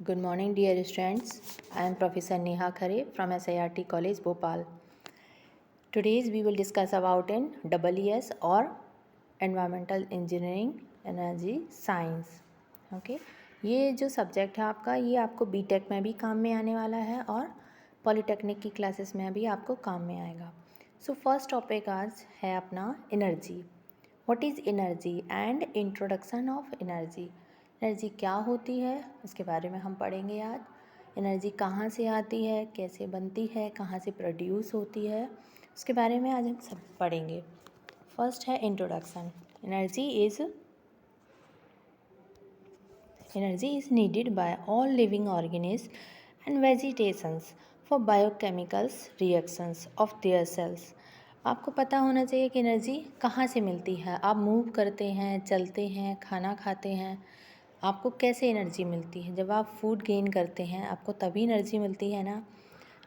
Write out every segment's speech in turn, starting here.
Good morning, dear students. I am Professor Neha Khare from SIRT College, Bhopal. Today we will discuss about in EES or Environmental Engineering Energy Science. Okay, ये जो subject है आपका, ये आपको BTech में भी काम में आने वाला है और पॉलीटेक्निक की क्लासेस में भी आपको काम में आएगा. सो फर्स्ट टॉपिक आज है अपना energy. What is energy and introduction of energy. Energy क्या होती है उसके बारे में हम पढ़ेंगे आज. एनर्जी कहाँ से आती है, कैसे बनती है, कहाँ से प्रोड्यूस होती है, उसके बारे में आज हम सब पढ़ेंगे. फर्स्ट है introduction. Energy is needed by all living organism and vegetations for biochemicals reactions of their cells. आपको पता होना चाहिए कि एनर्जी कहाँ से मिलती है. आप मूव करते हैं, चलते हैं, खाना खाते हैं, आपको कैसे एनर्जी मिलती है. जब आप फूड गेन करते हैं आपको तभी एनर्जी मिलती है ना.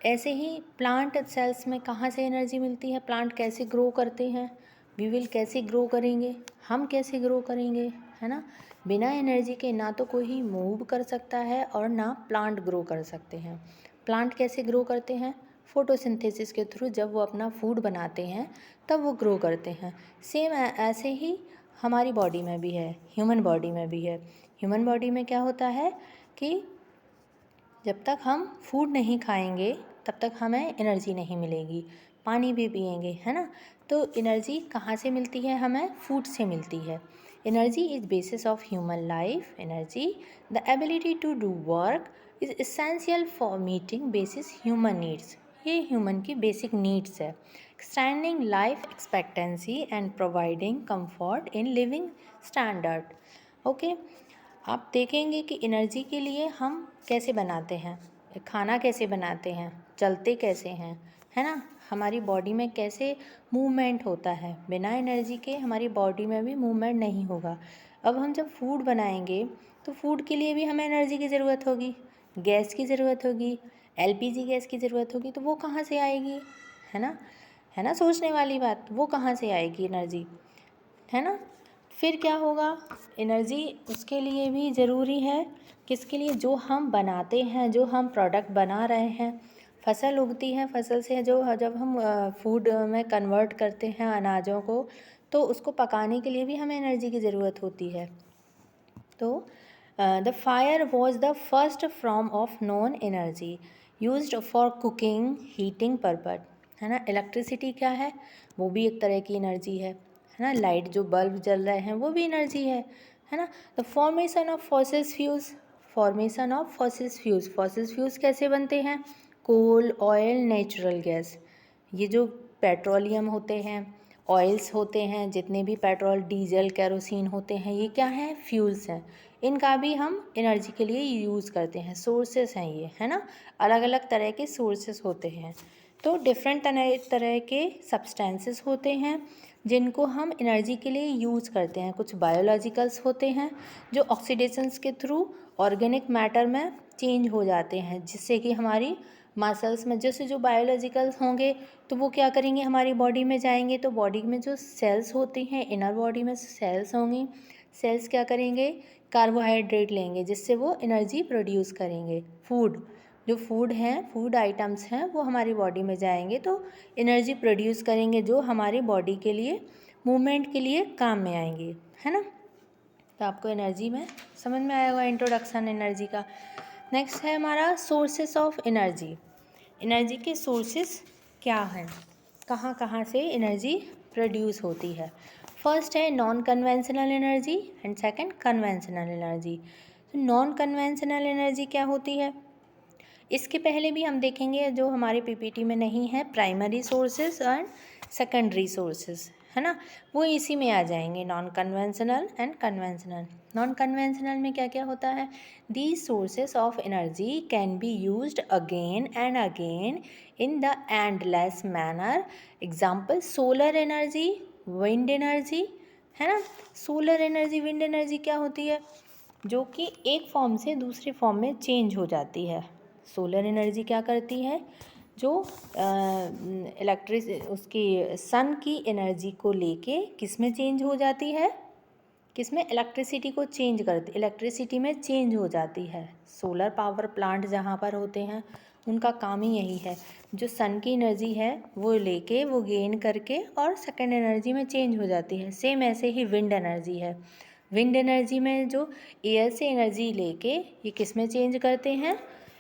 ऐसे ही प्लांट सेल्स में कहाँ से एनर्जी मिलती है. प्लांट कैसे ग्रो करते हैं, वी विल कैसे ग्रो करेंगे, हम कैसे ग्रो करेंगे, है ना. बिना एनर्जी के ना तो कोई मूव कर सकता है और ना प्लांट ग्रो कर सकते हैं. प्लांट कैसे ग्रो करते हैं, फोटोसिंथेसिस के थ्रू. जब वो अपना फूड बनाते हैं तब वो ग्रो करते हैं. सेम ऐसे ही हमारी बॉडी में भी है, ह्यूमन बॉडी में भी है. ह्यूमन बॉडी में क्या होता है कि जब तक हम फूड नहीं खाएंगे तब तक हमें एनर्जी नहीं मिलेगी. पानी भी पिएंगे, है ना. तो एनर्जी कहाँ से मिलती है, हमें फूड से मिलती है. Energy is basis of human life. Energy the ability to do work is essential for meeting basis human needs. ये ह्यूमन की बेसिक नीड्स है. Extending life expectancy and providing comfort in living standard. Okay, आप देखेंगे कि energy के लिए हम कैसे बनाते हैं, खाना कैसे बनाते हैं, चलते कैसे हैं, है ना. हमारी बॉडी में कैसे मूवमेंट होता है. बिना एनर्जी के हमारी बॉडी में भी मूवमेंट नहीं होगा. अब हम जब फूड बनाएंगे तो फूड के लिए भी हमें एनर्जी की ज़रूरत होगी, गैस की ज़रूरत होगी, एलपीजी गैस की ज़रूरत होगी. तो वो कहाँ से आएगी, है ना. है ना, सोचने वाली बात. वो कहाँ से आएगी एनर्जी, है ना. फिर क्या होगा, एनर्जी उसके लिए भी ज़रूरी है. किसके लिए, जो हम बनाते हैं, जो हम प्रोडक्ट बना रहे हैं. फसल उगती है, फसल से जो जब हम फूड में कन्वर्ट करते हैं अनाजों को, तो उसको पकाने के लिए भी हमें एनर्जी की ज़रूरत होती है. तो the fire was the first form of non energy used for cooking heating purpose, है ना. इलेक्ट्रिसिटी क्या है, वो भी एक तरह की एनर्जी है ना. लाइट जो बल्ब जल रहे हैं वो भी एनर्जी है ना. The formation of fossils fuels कैसे बनते हैं, कोल, ऑयल, नेचुरल गैस. ये जो पेट्रोलियम होते हैं, ऑयल्स होते हैं, जितने भी पेट्रोल, डीजल, केरोसिन होते हैं, ये क्या हैं, फ्यूल्स हैं. इनका भी हम एनर्जी के लिए यूज़ करते हैं. सोर्सेस हैं ये, है ना. अलग अलग तरह के सोर्सेस होते हैं. तो डिफरेंट तरह के सब्सटेंसेस होते हैं जिनको हम एनर्जी के लिए यूज़ करते हैं. कुछ बायोलॉजिकल्स होते हैं जो ऑक्सीडेशंस के थ्रू ऑर्गेनिक मैटर में चेंज हो जाते हैं, जिससे कि हमारी मसल्स में जैसे जो बायोलॉजिकल्स होंगे तो वो क्या करेंगे, हमारी बॉडी में जाएंगे. तो बॉडी में जो सेल्स होती हैं, इनर बॉडी में सेल्स होंगी. सेल्स क्या करेंगे, कार्बोहाइड्रेट लेंगे, जिससे वो एनर्जी प्रोड्यूस करेंगे. जो फूड हैं, फूड आइटम्स हैं, वो हमारी बॉडी में जाएंगे तो एनर्जी प्रोड्यूस करेंगे, जो हमारी बॉडी के लिए मूवमेंट के लिए काम में आएंगे, है ना. तो आपको एनर्जी में समझ में आया होगा, इंट्रोडक्शन एनर्जी का. नेक्स्ट है हमारा सोर्सेस ऑफ एनर्जी. एनर्जी के सोर्सेस क्या हैं, कहाँ कहाँ से एनर्जी प्रोड्यूस होती है. फर्स्ट है non conventional energy and second conventional energy. तो नॉन कन्वेंशनल एनर्जी क्या होती है, इसके पहले भी हम देखेंगे, जो हमारे पीपीटी में नहीं है, primary sources and secondary sources, है ना. वो इसी में आ जाएंगे, non conventional and conventional. Non conventional में क्या क्या होता है, these sources of energy can be used again and again in the endless manner. Example solar energy, wind energy, है ना. सोलर एनर्जी, विंड एनर्जी क्या होती है, जो कि एक फॉर्म से दूसरे फॉर्म में चेंज हो जाती है. सोलर एनर्जी क्या करती है, जो उसकी सन की एनर्जी को लेके किस में चेंज हो जाती है, किसमें, इलेक्ट्रिसिटी को चेंज करती, इलेक्ट्रिसिटी में चेंज हो जाती है। सोलर पावर प्लांट जहाँ पर होते हैं उनका काम ही यही है, जो सन की एनर्जी है वो लेके वो गेन करके और सेकेंड एनर्जी में चेंज हो जाती है। सेम ऐसे ही विंड एनर्जी है, विंड एनर्जी में जो एयर से एनर्जी लेके ये किस में चेंज करते हैं,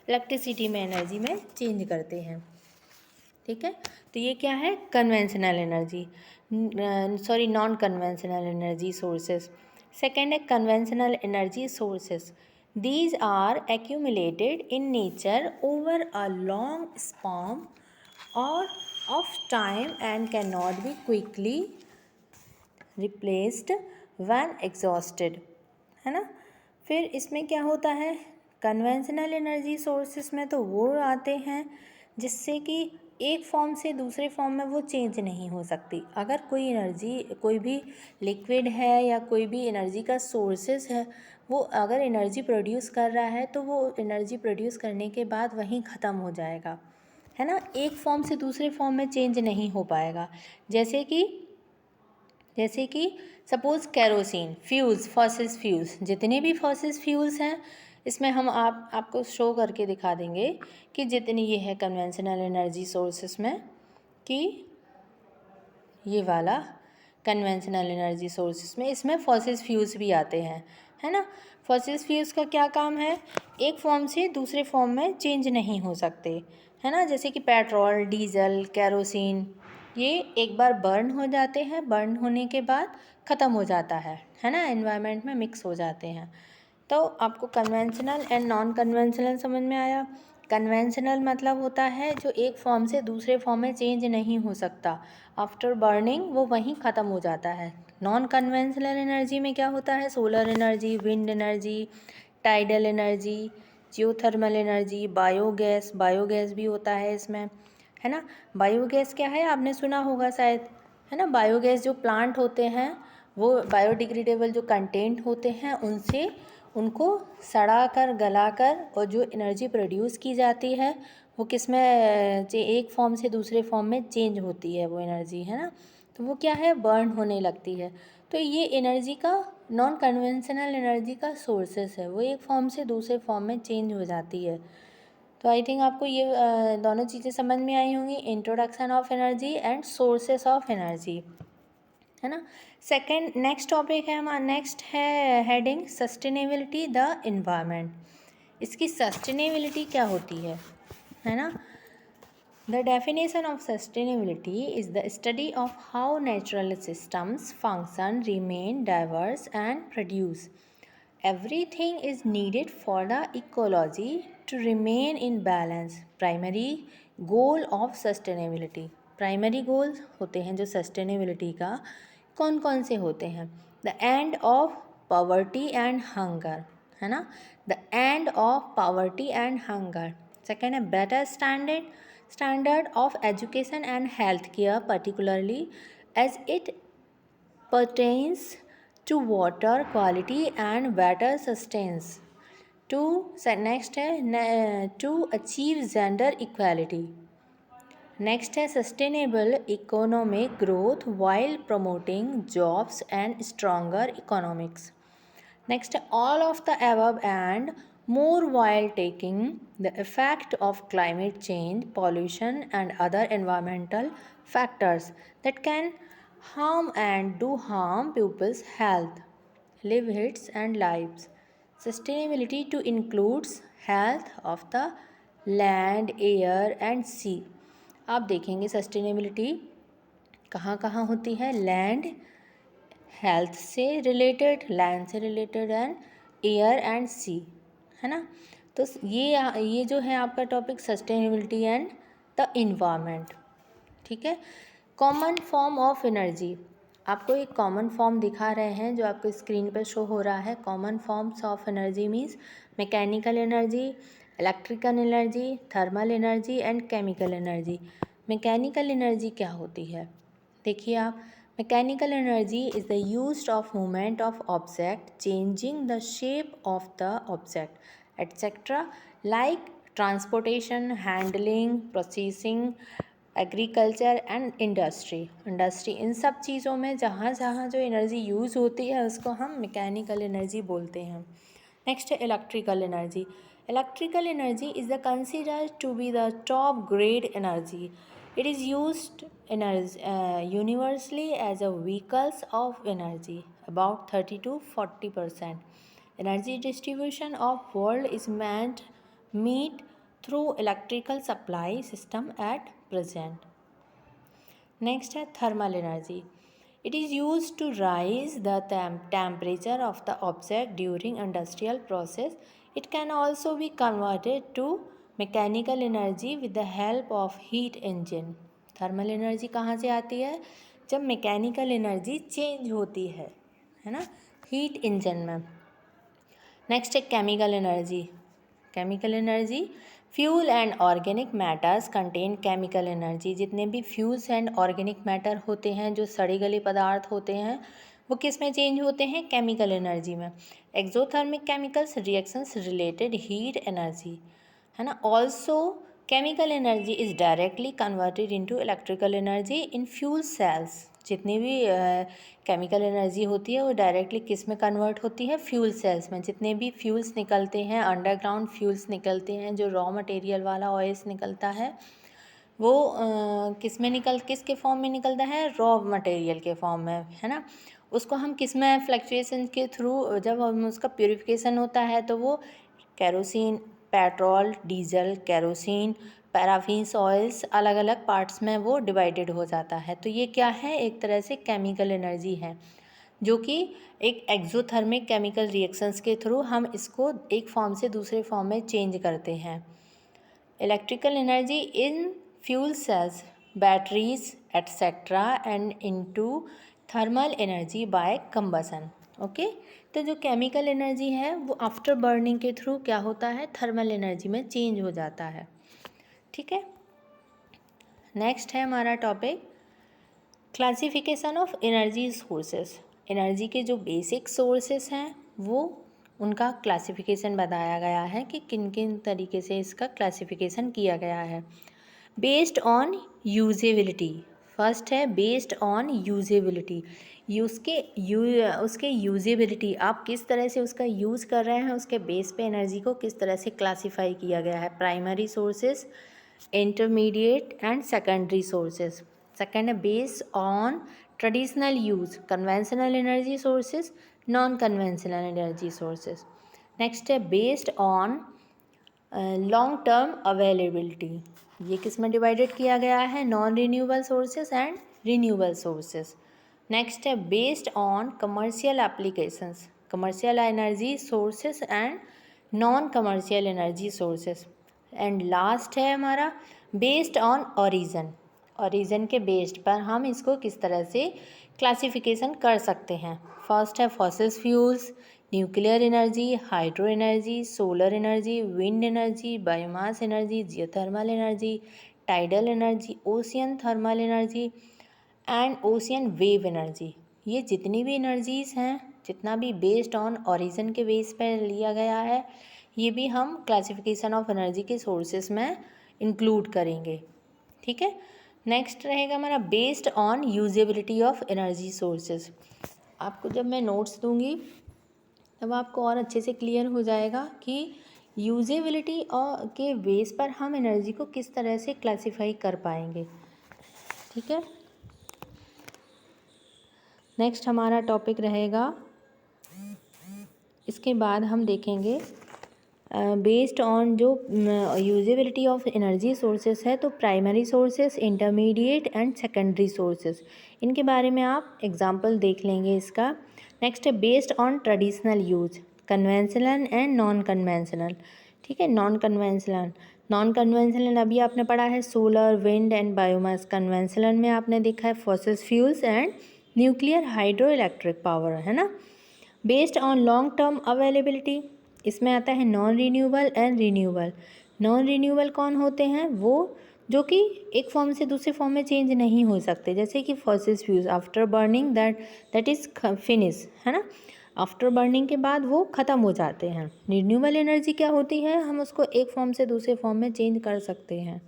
इलेक्ट्रिसिटी में एनर्जी में चेंज करते हैं। ठीक है, तो ये क्या है, conventional energy, sorry non conventional energy sources. Second है conventional energy sources. These are accumulated in nature over a long span और of time and can not be quickly replaced when exhausted, है ना। फिर इसमें क्या होता है, कन्वेंशनल एनर्जी सोर्सेस में तो वो आते हैं जिससे कि एक फॉर्म से दूसरे फॉर्म में वो चेंज नहीं हो सकती। अगर कोई एनर्जी, कोई भी लिक्विड है या कोई भी एनर्जी का सोर्सेस है, वो अगर एनर्जी प्रोड्यूस कर रहा है तो वो एनर्जी प्रोड्यूस करने के बाद वहीं ख़त्म हो जाएगा, है ना। एक फॉर्म से दूसरे फॉर्म में चेंज नहीं हो पाएगा। जैसे कि suppose kerosene, fuse, fossils fuse, जितने भी फॉसिल्स फ्यूल्स हैं इसमें हम आपको शो करके दिखा देंगे कि जितनी ये है कन्वेंशनल एनर्जी सोर्सेस में, कि ये वाला कन्वेंशनल एनर्जी सोर्सेस में इसमें फॉसिल्स फ्यूल्स भी आते हैं, है ना। फॉसिल्स फ्यूल्स का क्या काम है, एक फॉर्म से दूसरे फॉर्म में चेंज नहीं हो सकते, है ना। जैसे कि पेट्रोल, डीजल, केरोसिन, ये एक बार बर्न हो जाते हैं, बर्न होने के बाद ख़त्म हो जाता है ना, एनवायरनमेंट में मिक्स हो जाते हैं। तो आपको कन्वेंशनल एंड नॉन कन्वेंशनल समझ में आया। कन्वेंशनल मतलब होता है जो एक फॉर्म से दूसरे फॉर्म में चेंज नहीं हो सकता, आफ्टर बर्निंग वो वहीं ख़त्म हो जाता है। नॉन कन्वेंशनल एनर्जी में क्या होता है, solar energy, wind energy, tidal energy, geothermal energy, biogas, biogas भी होता है इसमें, है ना। बायोगैस क्या है आपने सुना होगा शायद, है ना। बायोगैस जो प्लांट होते हैं वो बायोडिग्रेडेबल जो कंटेंट होते हैं उनसे उनको सड़ा कर, गला कर, और जो एनर्जी प्रोड्यूस की जाती है वो किस में, एक फॉर्म से दूसरे फॉर्म में चेंज होती है वो एनर्जी, है ना। तो वो क्या है, बर्न होने लगती है। तो ये एनर्जी का, नॉन कन्वेंशनल एनर्जी का सोर्सेस है, वो एक फॉर्म से दूसरे फॉर्म में चेंज हो जाती है। तो आई थिंक आपको ये दोनों चीज़ें समझ में आई होंगी, introduction of energy and sources of energy, है ना। सेकंड, नेक्स्ट टॉपिक है हमारा, नेक्स्ट है हेडिंग सस्टेनेबिलिटी द इन्वायरमेंट। इसकी सस्टेनेबिलिटी क्या होती है ना। The definition of sustainability is the study of how natural systems function, remain diverse, and produce. Everything is needed for the ecology to remain in balance. Primary goal of sustainability. Primary goals होते हैं जो sustainability का, कौन कौन से होते हैं, the end of poverty and hunger, है ना, the end of poverty and hunger. Second है better standard of education and health care, particularly as it pertains to water quality and water sustenance. Next है to achieve gender equality. Next है sustainable economic growth while promoting jobs and stronger economics. Next, all of the above and more while taking the effect of climate change, pollution, and other environmental factors that can harm and do harm people's health, livelihoods, and lives. Sustainability to includes health of the land, air, and sea. आप देखेंगे sustainability कहाँ कहाँ होती है, land, health से related, land से related, and air and सी, है ना। तो ये जो है आपका topic sustainability and the environment, ठीक है। कॉमन फॉर्म ऑफ एनर्जी, आपको एक कॉमन फॉर्म दिखा रहे हैं जो आपको स्क्रीन पर शो हो रहा है। Common forms of energy means mechanical energy, electrical energy, thermal energy and chemical energy. Mechanical energy क्या होती है, देखिए आप, mechanical energy is the use of movement of object changing the shape of the object etcetera, like transportation, handling, processing, agriculture and industry in सब चीज़ों में जहाँ जहाँ जो एनर्जी यूज़ होती है उसको हम मैकेनिकल एनर्जी बोलते हैं। नेक्स्ट है electrical energy. Electrical energy is the considered to be the top grade energy. It is used universally as a vehicles of energy, about 30 to 40%. Energy distribution of world is meet through electrical supply system at present. Next है thermal energy. It is used to rise the temperature of the object during industrial process. It can also be converted to mechanical energy with the help of heat engine. Thermal energy कहाँ से आती है? जब mechanical energy change होती है ना, heat engine में। Next है chemical energy. Chemical energy, fuel and organic matters contain chemical energy. जितने भी फ्यूल्स एंड ऑर्गेनिक मैटर होते हैं, जो सड़े गले पदार्थ होते हैं, वो किस में चेंज होते हैं? केमिकल एनर्जी में। Exothermic chemicals reactions related heat energy, है ना। Also chemical energy is directly converted into electrical energy in fuel cells. जितनी भी केमिकल एनर्जी होती है वो डायरेक्टली किस में कन्वर्ट होती है? फ्यूल सेल्स में। जितने भी फ्यूल्स निकलते हैं, अंडरग्राउंड फ्यूल्स निकलते हैं, जो रॉ मटेरियल वाला ऑयल्स निकलता है, वो किसके फॉर्म में निकलता है? रॉ मटेरियल के फॉर्म में, है ना। उसको हम किस में फ्लक्चुएशन के थ्रू जब हम उसका प्योरीफिकेशन होता है तो वो kerosene, petrol, diesel, kerosene, paraffins oils, अलग अलग पार्ट्स में वो डिवाइडेड हो जाता है। तो ये क्या है? एक तरह से केमिकल एनर्जी है, जो कि एक एक्सोथर्मिक केमिकल रिएक्शंस के थ्रू हम इसको एक फॉर्म से दूसरे फॉर्म में चेंज करते हैं। Electrical energy in fuel cells, batteries etcetera and into thermal energy by combustion. Okay, तो जो केमिकल एनर्जी है वो आफ्टर बर्निंग के थ्रू क्या होता है? थर्मल एनर्जी में चेंज हो जाता है। ठीक है। नेक्स्ट है हमारा topic classification of energy sources. Energy के जो बेसिक सोर्सेस हैं वो उनका क्लासिफिकेशन बताया गया है कि किन किन तरीके से इसका क्लासिफिकेशन किया गया है। बेस्ड ऑन यूजेबिलिटी, फर्स्ट है बेस्ड ऑन यूजेबिलिटी। उसके यूजेबिलिटी, आप किस तरह से उसका यूज़ कर रहे हैं, उसके बेस पे एनर्जी को किस तरह से क्लासीफाई किया गया है। Primary sources, intermediate and secondary sources. Second है based on traditional use, conventional energy sources, non conventional energy sources. Next है based on long term availability. ये किस में डिवाइडेड किया गया है? Non renewable sources and renewable sources. Next है based on commercial applications, commercial energy sources and non commercial energy sources. And last है हमारा बेस्ड ऑन ओरिजिन। ओरिजिन के बेस्ड पर हम इसको किस तरह से क्लासिफिकेशन कर सकते हैं। फर्स्ट है fossil fuels, nuclear energy, hydro energy, solar energy, wind energy, biomass energy, geothermal energy, tidal energy, ocean thermal energy and ocean wave energy. ये जितनी भी एनर्जीज़ हैं, जितना भी बेस्ड ऑन ओरिजिन के बेस पर लिया गया है, ये भी हम क्लासिफिकेशन ऑफ एनर्जी के सोर्सेस में इंक्लूड करेंगे। ठीक है। नेक्स्ट रहेगा हमारा based on usability of energy sources. आपको जब मैं नोट्स दूंगी तब आपको और अच्छे से क्लियर हो जाएगा कि यूजेबिलिटी और के बेस पर हम एनर्जी को किस तरह से क्लासिफाई कर पाएंगे। ठीक है। नेक्स्ट हमारा टॉपिक रहेगा, इसके बाद हम देखेंगे बेस्ड ऑन जो यूजेबिलिटी ऑफ एनर्जी सोर्सेस है, तो primary sources, intermediate and secondary sources, इनके बारे में आप एग्जांपल देख लेंगे इसका। नेक्स्ट है based on traditional use, conventional and non conventional. ठीक है। नॉन कन्वेंशनल अभी आपने पढ़ा है solar, wind and biomass. Conventional में आपने देखा है fossil fuels and nuclear, hydro electric power, है ना। Based on long term availability, इसमें आता है non renewable and renewable. Non renewable कौन होते हैं? वो जो कि एक फॉर्म से दूसरे फॉर्म में चेंज नहीं हो सकते, जैसे कि fossil fuels after burning that is finish, है ना। आफ्टर बर्निंग के बाद वो ख़त्म हो जाते हैं। रिन्यूएबल एनर्जी क्या होती है? हम उसको एक फॉर्म से दूसरे फॉर्म में चेंज कर सकते हैं।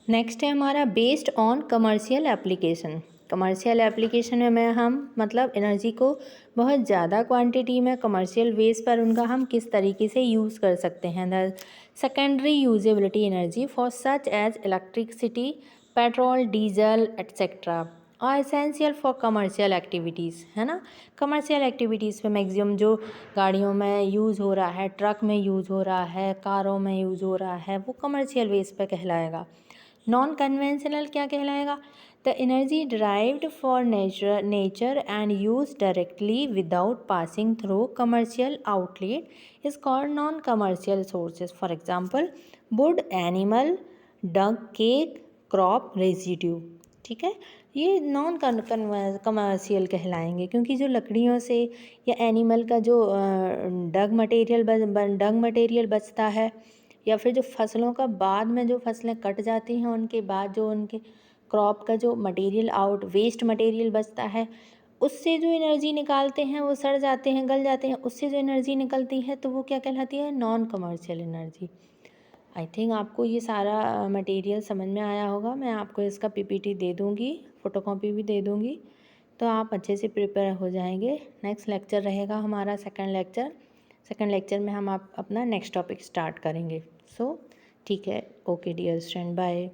नेक्स्ट है हमारा based on commercial application. Commercial application में हम मतलब एनर्जी को बहुत ज़्यादा क्वांटिटी में कमर्शियल बेस पर उनका हम किस तरीके से यूज़ कर सकते हैं। The secondary usability energy for such as electricity, petrol, diesel etcetera और एसेंशियल फॉर कमर्शियल एक्टिविटीज़, है ना। कमर्शियल एक्टिविटीज़ पे मैक्सिमम जो गाड़ियों में यूज़ हो रहा है, ट्रक में यूज़ हो रहा है, कारों में यूज़ हो रहा है, वो कमर्शियल बेस पे कहलाएगा। नॉन कन्वेंशनल क्या कहलाएगा? The energy derived for nature and use directly without passing through commercial outlet is called non commercial sources. For example wood, animal, dung, cake, crop residue. ठीक है, ये नॉन कमर्शियल कहलाएंगे क्योंकि जो लकड़ियों से या एनिमल का जो डंग मटेरियल बचता है, या फिर जो फसलों का बाद में जो फसलें कट जाती हैं उनके बाद जो उनके क्रॉप का जो मटेरियल वेस्ट मटेरियल बचता है, उससे जो एनर्जी निकालते हैं, वो सड़ जाते हैं, गल जाते हैं, उससे जो एनर्जी निकलती है तो वो क्या कहलाती है? Non commercial energy. I think आपको ये सारा मटेरियल समझ में आया होगा। मैं आपको इसका पीपीटी दे दूँगी, फ़ोटोकॉपी भी दे दूँगी, तो आप अच्छे से प्रिपेयर हो जाएंगे। नेक्स्ट लेक्चर रहेगा हमारा सेकंड लेक्चर में हम आप अपना नेक्स्ट टॉपिक स्टार्ट करेंगे। सो ठीक है, ओके डियर स्टूडेंट, बाय।